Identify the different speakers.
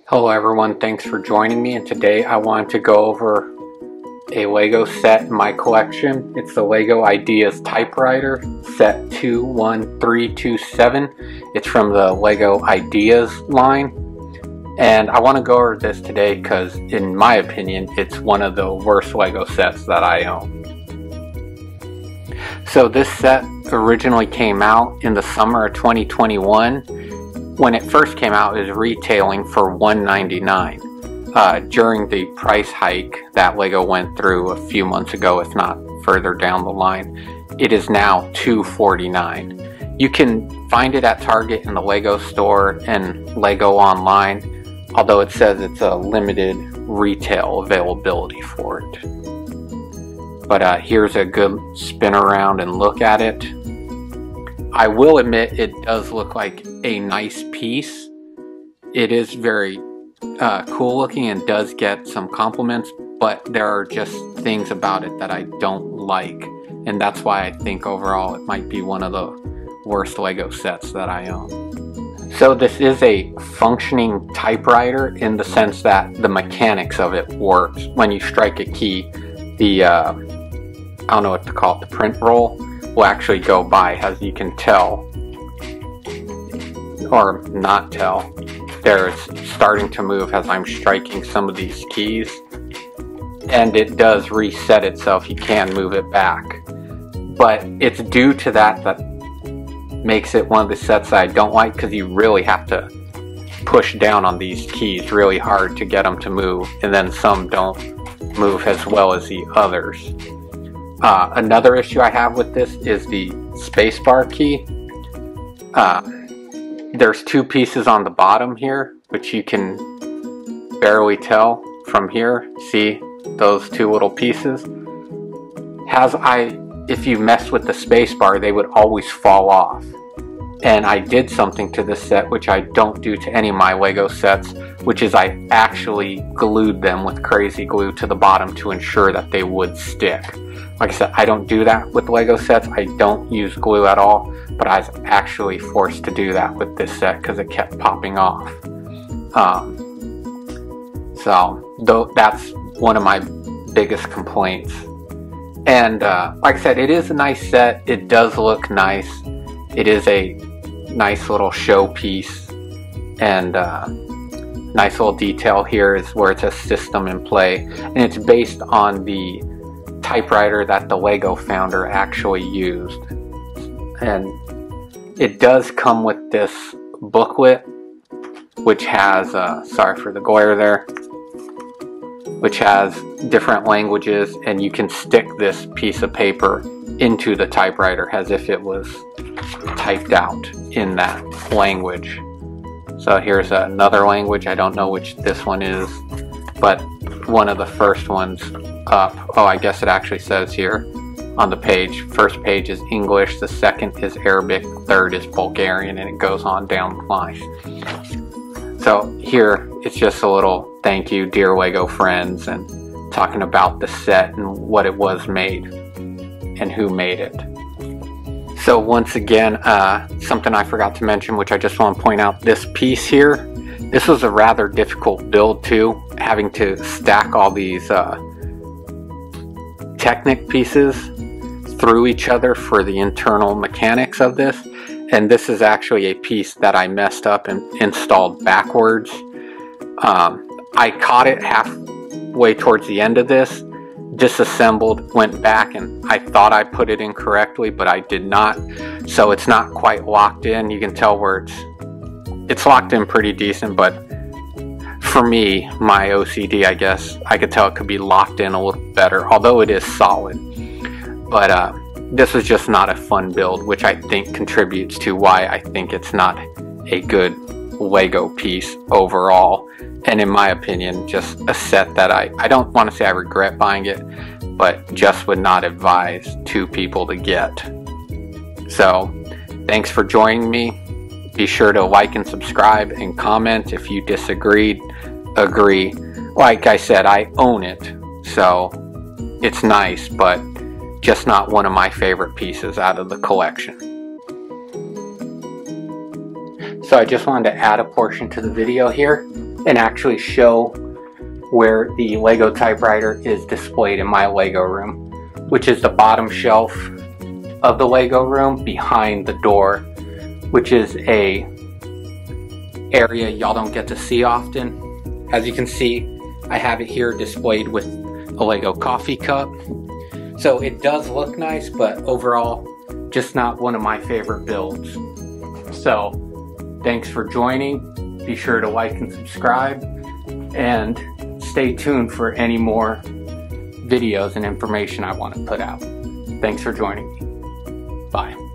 Speaker 1: Hello everyone, thanks for joining me, and today I wanted to go over a Lego set in my collection. It's the Lego Ideas Typewriter set 21327. It's from the Lego Ideas line, and I want to go over this today because in my opinion it's one of the worst Lego sets that I own. So this set originally came out in the summer of 2021. When it first came out, it was retailing for $199. During the price hike that Lego went through a few months ago, if not further down the line, it is now $249. You can find it at Target in the Lego store and Lego online, although it says it's a limited retail availability for it. But here's a good spin around and look at it. I will admit it does look like a nice piece. It is very cool looking and does get some compliments, but there are just things about it that I don't like, and that's why I think overall it might be one of the worst Lego sets that I own. So this is a functioning typewriter in the sense that the mechanics of it works. When you strike a key, the I don't know what to call it, the print roll will actually go by, as you can tell, or not tell. There it's starting to move as I'm striking some of these keys, and it does reset itself. You can move it back, but it's due to that makes it one of the sets that I don't like, because you really have to push down on these keys really hard to get them to move, and then some don't move as well as the others. Another issue I have with this is the spacebar key. There's two pieces on the bottom here, which you can barely tell from here. See those two little pieces? If you mess with the spacebar, they would always fall off. And I did something to this set which I don't do to any of my Lego sets, which is I actually glued them with crazy glue to the bottom to ensure that they would stick. Like I said, I don't do that with Lego sets. I don't use glue at all, but I was actually forced to do that with this set because it kept popping off. That's one of my biggest complaints. And like I said, it is a nice set. It does look nice. It is a nice little showpiece, and nice little detail here is where it says system in play, and it's based on the typewriter that the Lego founder actually used. And it does come with this booklet, which has sorry for the glare there, which has different languages, and you can stick this piece of paper into the typewriter as if it was typed out in that language. So here's another language. I don't know which this one is, but one of the first ones up. Oh, I guess it actually says here on the page. First page is English, the second is Arabic, third is Bulgarian, and it goes on down the line. So here it's just a little thank you, dear Lego friends, and talking about the set and what it was made and who made it. So once again, something I forgot to mention, which I just want to point out, this piece here, this was a rather difficult build too, having to stack all these Technic pieces through each other for the internal mechanics of this. And this is actually a piece that I messed up and installed backwards. I caught it halfway towards the end of this, disassembled, went back, and I thought I put it in correctly, but I did not. So it's not quite locked in. You can tell where it's locked in pretty decent, but for me, my OCD, I guess, I could tell it could be locked in a little better, although it is solid. But this was just not a fun build, which I think contributes to why I think it's not a good Lego piece overall. And in my opinion, just a set that I don't want to say I regret buying it, but just would not advise two people to get. So, thanks for joining me. Be sure to like and subscribe and comment if you disagreed, agree. Like I said, I own it, so it's nice, but just not one of my favorite pieces out of the collection. So I just wanted to add a portion to the video here. and actually show where the Lego typewriter is displayed in my Lego room, which is the bottom shelf of the Lego room behind the door, which is a area y'all don't get to see often. As you can see, I have it here displayed with a Lego coffee cup. So it does look nice, but overall, just not one of my favorite builds. So, thanks for joining. Be sure to like and subscribe, and stay tuned for any more videos and information I want to put out. Thanks for joining me. Bye.